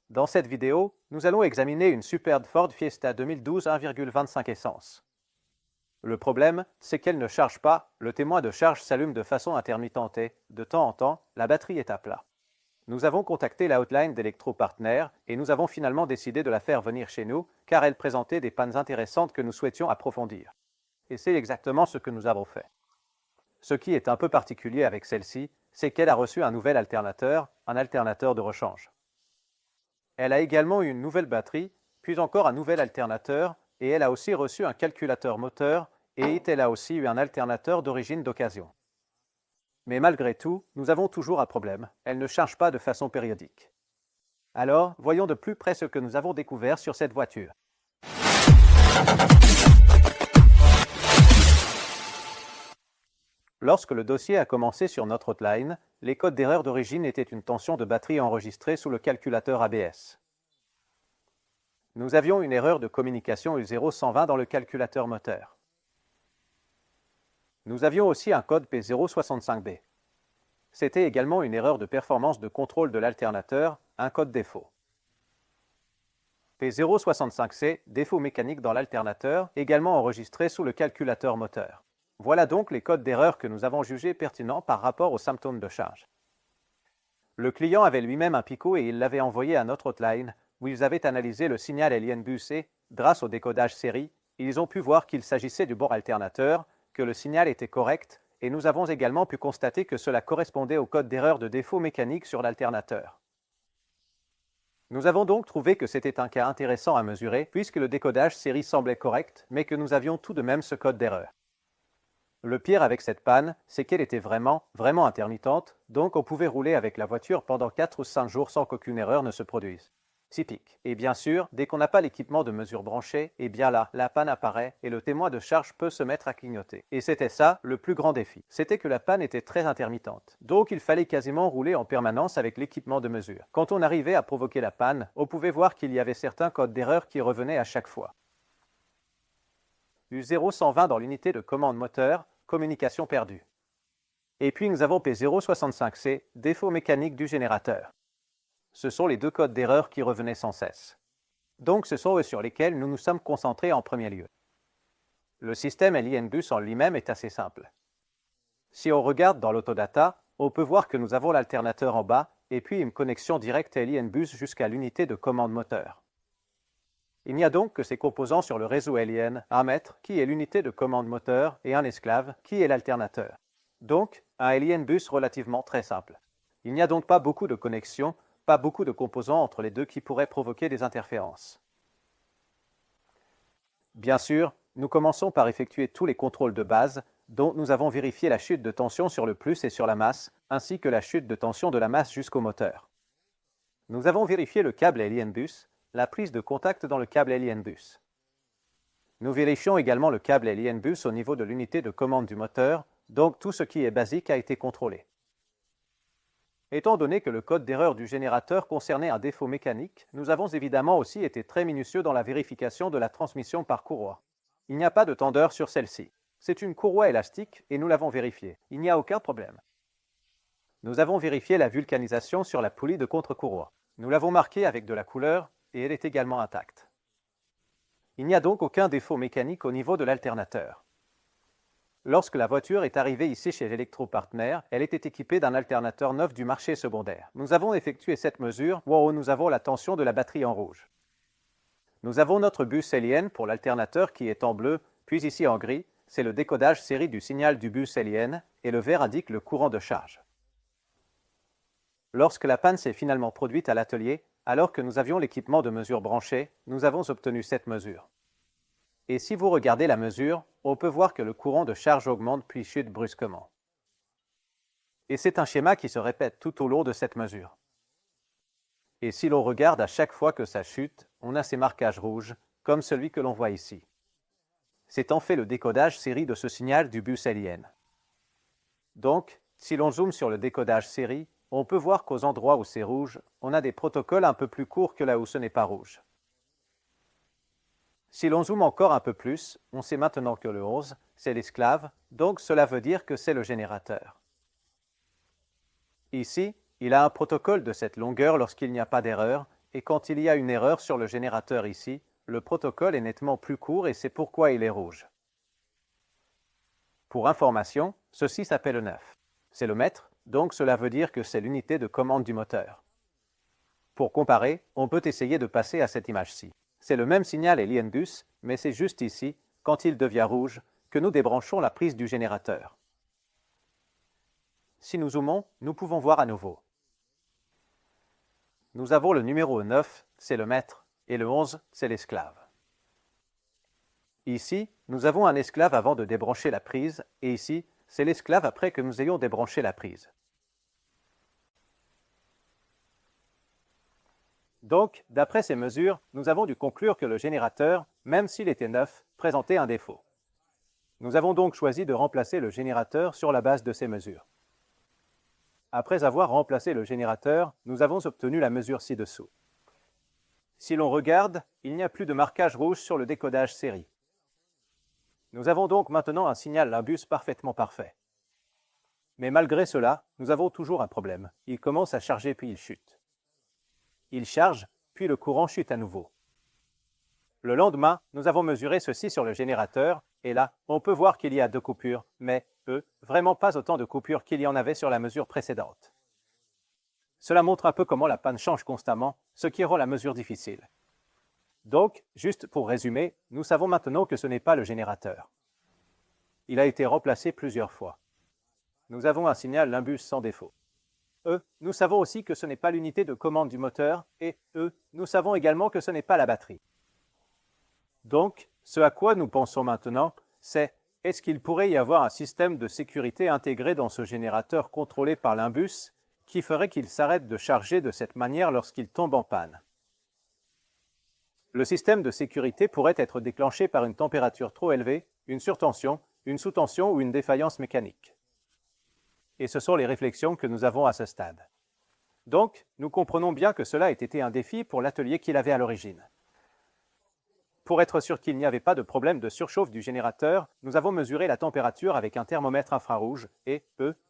Dans cette vidéo, nous allons examiner une superbe Ford Fiesta 2012 1,25 essence. Le problème, c'est qu'elle ne charge pas, le témoin de charge s'allume de façon intermittente et, de temps en temps, la batterie est à plat. Nous avons contacté la hotline d'Electro-Partner et nous avons finalement décidé de la faire venir chez nous car elle présentait des pannes intéressantes que nous souhaitions approfondir. Et c'est exactement ce que nous avons fait. Ce qui est un peu particulier avec celle-ci, c'est qu'elle a reçu un nouvel alternateur, un alternateur de rechange. Elle a également eu une nouvelle batterie, puis encore un nouvel alternateur, et elle a aussi reçu un calculateur moteur, et elle a aussi eu un alternateur d'origine d'occasion. Mais malgré tout, nous avons toujours un problème, elle ne charge pas de façon périodique. Alors, voyons de plus près ce que nous avons découvert sur cette voiture. Lorsque le dossier a commencé sur notre hotline, les codes d'erreur d'origine étaient une tension de batterie enregistrée sous le calculateur ABS. Nous avions une erreur de communication U0120 dans le calculateur moteur. Nous avions aussi un code P065B. C'était également une erreur de performance de contrôle de l'alternateur, un code défaut. P065C, défaut mécanique dans l'alternateur, également enregistré sous le calculateur moteur. Voilà donc les codes d'erreur que nous avons jugés pertinents par rapport aux symptômes de charge. Le client avait lui-même un Pico et il l'avait envoyé à notre hotline, où ils avaient analysé le signal Alienbus et, grâce au décodage série, ils ont pu voir qu'il s'agissait du bon alternateur, que le signal était correct, et nous avons également pu constater que cela correspondait au code d'erreur de défaut mécanique sur l'alternateur. Nous avons donc trouvé que c'était un cas intéressant à mesurer, puisque le décodage série semblait correct, mais que nous avions tout de même ce code d'erreur. Le pire avec cette panne, c'est qu'elle était vraiment intermittente, donc on pouvait rouler avec la voiture pendant 4 ou 5 jours sans qu'aucune erreur ne se produise. Typique. Et bien sûr, dès qu'on n'a pas l'équipement de mesure branché, et bien là, la panne apparaît et le témoin de charge peut se mettre à clignoter. Et c'était ça, le plus grand défi. C'était que la panne était très intermittente. Donc il fallait quasiment rouler en permanence avec l'équipement de mesure. Quand on arrivait à provoquer la panne, on pouvait voir qu'il y avait certains codes d'erreur qui revenaient à chaque fois. U0120 dans l'unité de commande moteur, communication perdue. Et puis nous avons P065C, défaut mécanique du générateur. Ce sont les deux codes d'erreur qui revenaient sans cesse. Donc ce sont eux sur lesquels nous nous sommes concentrés en premier lieu. Le système Alienbus en lui-même est assez simple. Si on regarde dans l'autodata, on peut voir que nous avons l'alternateur en bas et puis une connexion directe Alienbus jusqu'à l'unité de commande moteur. Il n'y a donc que ces composants sur le réseau Alien, un maître qui est l'unité de commande moteur et un esclave qui est l'alternateur. Donc un Alienbus relativement très simple. Il n'y a donc pas beaucoup de connexions, pas beaucoup de composants entre les deux qui pourraient provoquer des interférences. Bien sûr, nous commençons par effectuer tous les contrôles de base, dont nous avons vérifié la chute de tension sur le plus et sur la masse, ainsi que la chute de tension de la masse jusqu'au moteur. Nous avons vérifié le câble Alienbus, la prise de contact dans le câble Alienbus. Nous vérifions également le câble Alienbus au niveau de l'unité de commande du moteur, donc tout ce qui est basique a été contrôlé. Étant donné que le code d'erreur du générateur concernait un défaut mécanique, nous avons évidemment aussi été très minutieux dans la vérification de la transmission par courroie. Il n'y a pas de tendeur sur celle-ci. C'est une courroie élastique et nous l'avons vérifié. Il n'y a aucun problème. Nous avons vérifié la vulcanisation sur la poulie de contre-courroie. Nous l'avons marquée avec de la couleur et elle est également intacte. Il n'y a donc aucun défaut mécanique au niveau de l'alternateur. Lorsque la voiture est arrivée ici chez Electro-Partner, elle était équipée d'un alternateur neuf du marché secondaire. Nous avons effectué cette mesure où nous avons la tension de la batterie en rouge. Nous avons notre bus Alien pour l'alternateur qui est en bleu, puis ici en gris, c'est le décodage série du signal du bus Alien et le vert indique le courant de charge. Lorsque la panne s'est finalement produite à l'atelier, alors que nous avions l'équipement de mesure branché, nous avons obtenu cette mesure. Et si vous regardez la mesure, on peut voir que le courant de charge augmente puis chute brusquement. Et c'est un schéma qui se répète tout au long de cette mesure. Et si l'on regarde à chaque fois que ça chute, on a ces marquages rouges, comme celui que l'on voit ici. C'est en fait le décodage série de ce signal du bus Alien. Donc, si l'on zoome sur le décodage série, on peut voir qu'aux endroits où c'est rouge, on a des protocoles un peu plus courts que là où ce n'est pas rouge. Si l'on zoome encore un peu plus, on sait maintenant que le 11, c'est l'esclave, donc cela veut dire que c'est le générateur. Ici, il a un protocole de cette longueur lorsqu'il n'y a pas d'erreur, Et quand il y a une erreur sur le générateur ici, le protocole est nettement plus court et c'est pourquoi il est rouge. Pour information, ceci s'appelle 9. C'est le mètre, donc cela veut dire que c'est l'unité de commande du moteur. Pour comparer, on peut essayer de passer à cette image-ci. C'est le même signal et l'INBus, mais c'est juste ici, quand il devient rouge, que nous débranchons la prise du générateur. Si nous zoomons, nous pouvons voir à nouveau. Nous avons le numéro 9, c'est le maître, et le 11, c'est l'esclave. Ici, nous avons un esclave avant de débrancher la prise, et ici, c'est l'esclave après que nous ayons débranché la prise. Donc, d'après ces mesures, nous avons dû conclure que le générateur, même s'il était neuf, présentait un défaut. Nous avons donc choisi de remplacer le générateur sur la base de ces mesures. Après avoir remplacé le générateur, nous avons obtenu la mesure ci-dessous. Si l'on regarde, il n'y a plus de marquage rouge sur le décodage série. Nous avons donc maintenant un signal Limbus parfaitement parfait. Mais malgré cela, nous avons toujours un problème. Il commence à charger puis il chute. Il charge, puis le courant chute à nouveau. Le lendemain, nous avons mesuré ceci sur le générateur, et là, on peut voir qu'il y a 2 coupures, mais, vraiment pas autant de coupures qu'il y en avait sur la mesure précédente. Cela montre un peu comment la panne change constamment, ce qui rend la mesure difficile. Donc, juste pour résumer, nous savons maintenant que ce n'est pas le générateur. Il a été remplacé plusieurs fois. Nous avons un signal Limbus sans défaut. Nous savons aussi que ce n'est pas l'unité de commande du moteur, et nous savons également que ce n'est pas la batterie. Donc, ce à quoi nous pensons maintenant, c'est est-ce qu'il pourrait y avoir un système de sécurité intégré dans ce générateur contrôlé par Limbus qui ferait qu'il s'arrête de charger de cette manière lorsqu'il tombe en panne? Le système de sécurité pourrait être déclenché par une température trop élevée, une surtension, une sous-tension ou une défaillance mécanique. Et ce sont les réflexions que nous avons à ce stade. Donc, nous comprenons bien que cela ait été un défi pour l'atelier qu'il avait à l'origine. Pour être sûr qu'il n'y avait pas de problème de surchauffe du générateur, nous avons mesuré la température avec un thermomètre infrarouge et,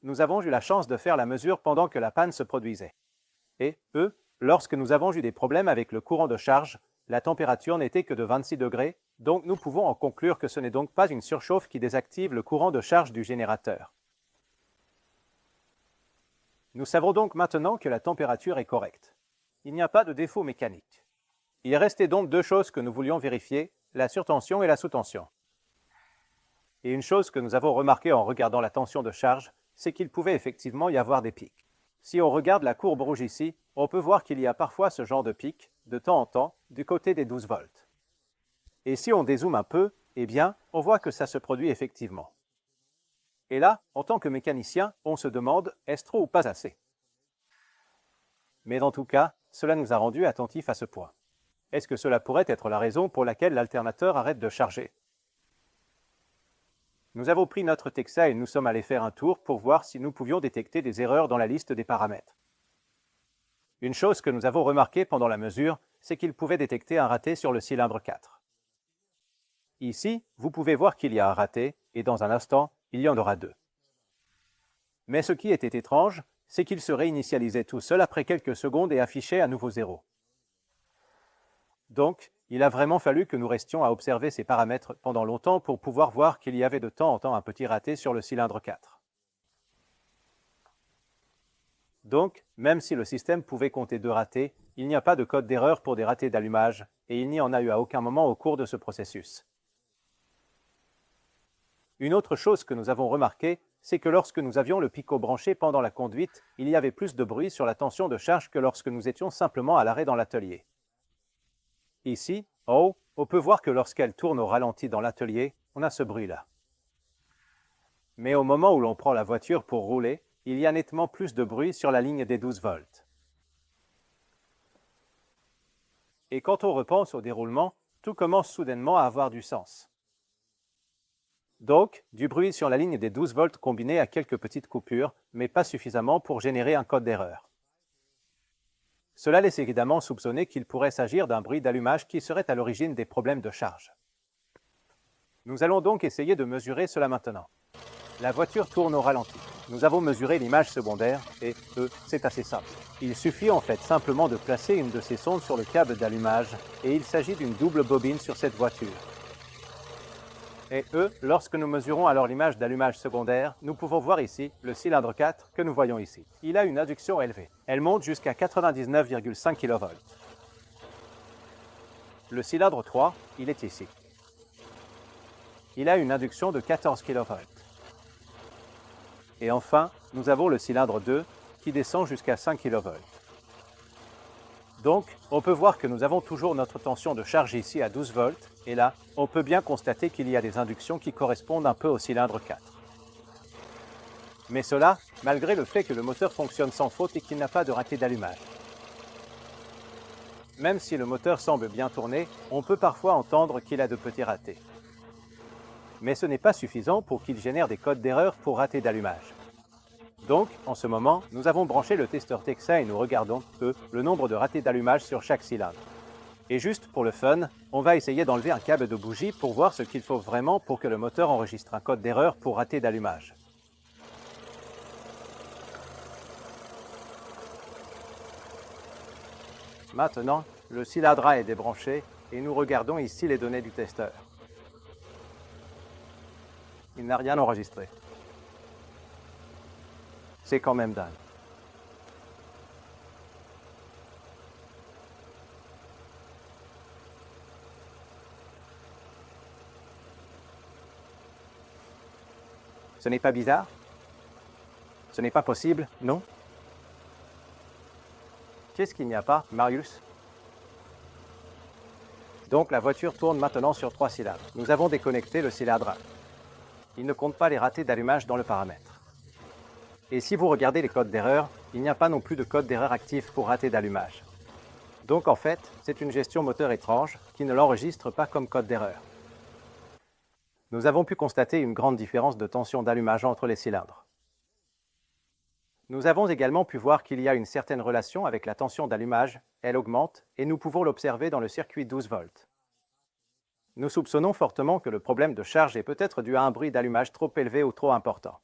nous avons eu la chance de faire la mesure pendant que la panne se produisait. Et, lorsque nous avons eu des problèmes avec le courant de charge, la température n'était que de 26 degrés, donc nous pouvons en conclure que ce n'est donc pas une surchauffe qui désactive le courant de charge du générateur. Nous savons donc maintenant que la température est correcte. Il n'y a pas de défaut mécanique. Il restait donc 2 choses que nous voulions vérifier, la surtension et la sous-tension. Et une chose que nous avons remarquée en regardant la tension de charge, c'est qu'il pouvait effectivement y avoir des pics. Si on regarde la courbe rouge ici, on peut voir qu'il y a parfois ce genre de pic, de temps en temps, du côté des 12 volts. Et si on dézoome un peu, eh bien, on voit que ça se produit effectivement. Et là, en tant que mécanicien, on se demande, est-ce trop ou pas assez? Mais dans tout cas, cela nous a rendus attentifs à ce point. Est-ce que cela pourrait être la raison pour laquelle l'alternateur arrête de charger? Nous avons pris notre Texa et nous sommes allés faire un tour pour voir si nous pouvions détecter des erreurs dans la liste des paramètres. Une chose que nous avons remarquée pendant la mesure, c'est qu'il pouvait détecter un raté sur le cylindre 4. Ici, vous pouvez voir qu'il y a un raté, et dans un instant, il y en aura 2. Mais ce qui était étrange, c'est qu'il se réinitialisait tout seul après quelques secondes et affichait à nouveau 0. Donc, il a vraiment fallu que nous restions à observer ces paramètres pendant longtemps pour pouvoir voir qu'il y avait de temps en temps un petit raté sur le cylindre 4. Donc, même si le système pouvait compter 2 ratés, il n'y a pas de code d'erreur pour des ratés d'allumage, et il n'y en a eu à aucun moment au cours de ce processus. Une autre chose que nous avons remarqué, c'est que lorsque nous avions le picot branché pendant la conduite, il y avait plus de bruit sur la tension de charge que lorsque nous étions simplement à l'arrêt dans l'atelier. Ici, en haut, on peut voir que lorsqu'elle tourne au ralenti dans l'atelier, on a ce bruit-là. Mais au moment où l'on prend la voiture pour rouler, il y a nettement plus de bruit sur la ligne des 12 volts. Et quand on repense au déroulement, tout commence soudainement à avoir du sens. Donc, du bruit sur la ligne des 12 volts combiné à quelques petites coupures, mais pas suffisamment pour générer un code d'erreur. Cela laisse évidemment soupçonner qu'il pourrait s'agir d'un bruit d'allumage qui serait à l'origine des problèmes de charge. Nous allons donc essayer de mesurer cela maintenant. La voiture tourne au ralenti. Nous avons mesuré l'image secondaire et, c'est assez simple. Il suffit en fait simplement de placer une de ces sondes sur le câble d'allumage et il s'agit d'une double bobine sur cette voiture. Et lorsque nous mesurons alors l'image d'allumage secondaire, nous pouvons voir ici le cylindre 4 que nous voyons ici. Il a une induction élevée. Elle monte jusqu'à 99,5 kV. Le cylindre 3, il est ici. Il a une induction de 14 kV. Et enfin, nous avons le cylindre 2 qui descend jusqu'à 5 kV. Donc, on peut voir que nous avons toujours notre tension de charge ici à 12 volts, et là, on peut bien constater qu'il y a des inductions qui correspondent un peu au cylindre 4. Mais cela, malgré le fait que le moteur fonctionne sans faute et qu'il n'a pas de raté d'allumage. Même si le moteur semble bien tourner, on peut parfois entendre qu'il a de petits ratés. Mais ce n'est pas suffisant pour qu'il génère des codes d'erreur pour raté d'allumage. Donc, en ce moment, nous avons branché le testeur Texa et nous regardons, le nombre de ratés d'allumage sur chaque cylindre. Et juste pour le fun, on va essayer d'enlever un câble de bougie pour voir ce qu'il faut vraiment pour que le moteur enregistre un code d'erreur pour raté d'allumage. Maintenant, le cylindre A est débranché et nous regardons ici les données du testeur. Il n'a rien enregistré. C'est quand même dingue. Ce n'est pas bizarre? Ce n'est pas possible, non? Qu'est-ce qu'il n'y a pas, Marius? Donc la voiture tourne maintenant sur 3 cylindres. Nous avons déconnecté le cylindre 1. Il ne compte pas les ratés d'allumage dans le paramètre. Et si vous regardez les codes d'erreur, il n'y a pas non plus de code d'erreur actif pour raté d'allumage. Donc en fait, c'est une gestion moteur étrange qui ne l'enregistre pas comme code d'erreur. Nous avons pu constater une grande différence de tension d'allumage entre les cylindres. Nous avons également pu voir qu'il y a une certaine relation avec la tension d'allumage, elle augmente, et nous pouvons l'observer dans le circuit 12 volts. Nous soupçonnons fortement que le problème de charge est peut-être dû à un bruit d'allumage trop élevé ou trop important.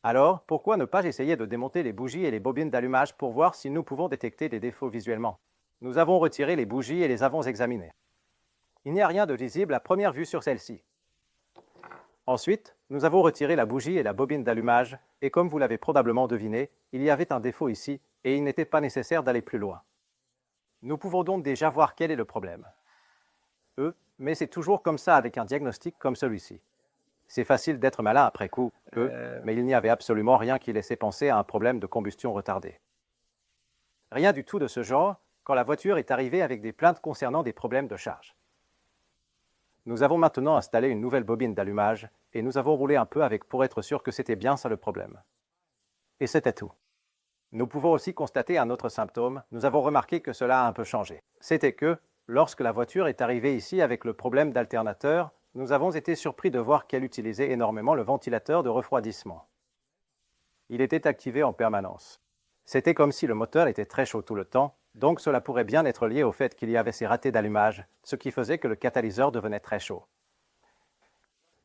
Alors, pourquoi ne pas essayer de démonter les bougies et les bobines d'allumage pour voir si nous pouvons détecter des défauts visuellement? Nous avons retiré les bougies et les avons examinées. Il n'y a rien de visible à première vue sur celle-ci. Ensuite, nous avons retiré la bougie et la bobine d'allumage, et comme vous l'avez probablement deviné, il y avait un défaut ici, et il n'était pas nécessaire d'aller plus loin. Nous pouvons donc déjà voir quel est le problème. Mais c'est toujours comme ça avec un diagnostic comme celui-ci. C'est facile d'être malin après coup, mais il n'y avait absolument rien qui laissait penser à un problème de combustion retardée. Rien du tout de ce genre quand la voiture est arrivée avec des plaintes concernant des problèmes de charge. Nous avons maintenant installé une nouvelle bobine d'allumage et nous avons roulé un peu avec pour être sûr que c'était bien ça le problème. Et c'était tout. Nous pouvons aussi constater un autre symptôme, nous avons remarqué que cela a un peu changé. C'était que, lorsque la voiture est arrivée ici avec le problème d'alternateur, nous avons été surpris de voir qu'elle utilisait énormément le ventilateur de refroidissement. Il était activé en permanence. C'était comme si le moteur était très chaud tout le temps, donc cela pourrait bien être lié au fait qu'il y avait ces ratés d'allumage, ce qui faisait que le catalyseur devenait très chaud.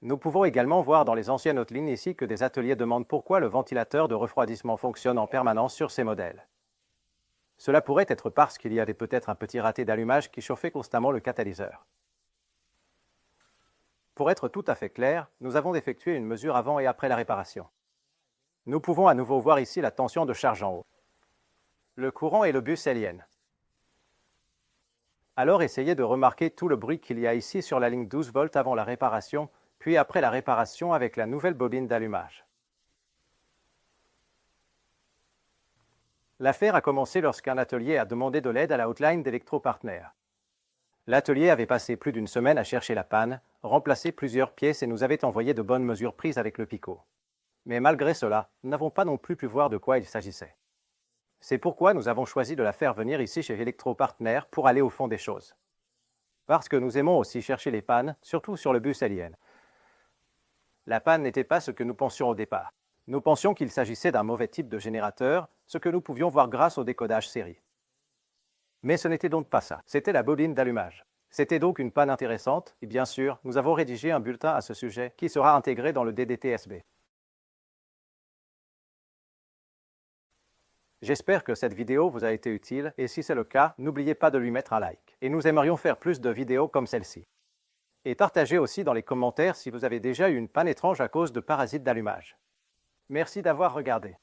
Nous pouvons également voir dans les anciennes hautes lignes ici que des ateliers demandent pourquoi le ventilateur de refroidissement fonctionne en permanence sur ces modèles. Cela pourrait être parce qu'il y avait peut-être un petit raté d'allumage qui chauffait constamment le catalyseur. Pour être tout à fait clair, nous avons effectué une mesure avant et après la réparation. Nous pouvons à nouveau voir ici la tension de charge en haut. Le courant est le bus Ln. Alors essayez de remarquer tout le bruit qu'il y a ici sur la ligne 12 volts avant la réparation, puis après la réparation avec la nouvelle bobine d'allumage. L'affaire a commencé lorsqu'un atelier a demandé de l'aide à la hotline d'Electro-Partner. L'atelier avait passé plus d'une semaine à chercher la panne, remplacé plusieurs pièces et nous avait envoyé de bonnes mesures prises avec le picot. Mais malgré cela, nous n'avons pas non plus pu voir de quoi il s'agissait. C'est pourquoi nous avons choisi de la faire venir ici chez Electro-Partner pour aller au fond des choses. Parce que nous aimons aussi chercher les pannes, surtout sur le bus Ln. La panne n'était pas ce que nous pensions au départ. Nous pensions qu'il s'agissait d'un mauvais type de générateur, ce que nous pouvions voir grâce au décodage série. Mais ce n'était donc pas ça, c'était la bobine d'allumage. C'était donc une panne intéressante, et bien sûr, nous avons rédigé un bulletin à ce sujet qui sera intégré dans le DDTSB. J'espère que cette vidéo vous a été utile et si c'est le cas, n'oubliez pas de lui mettre un like. Et nous aimerions faire plus de vidéos comme celle-ci. Et partagez aussi dans les commentaires si vous avez déjà eu une panne étrange à cause de parasites d'allumage. Merci d'avoir regardé.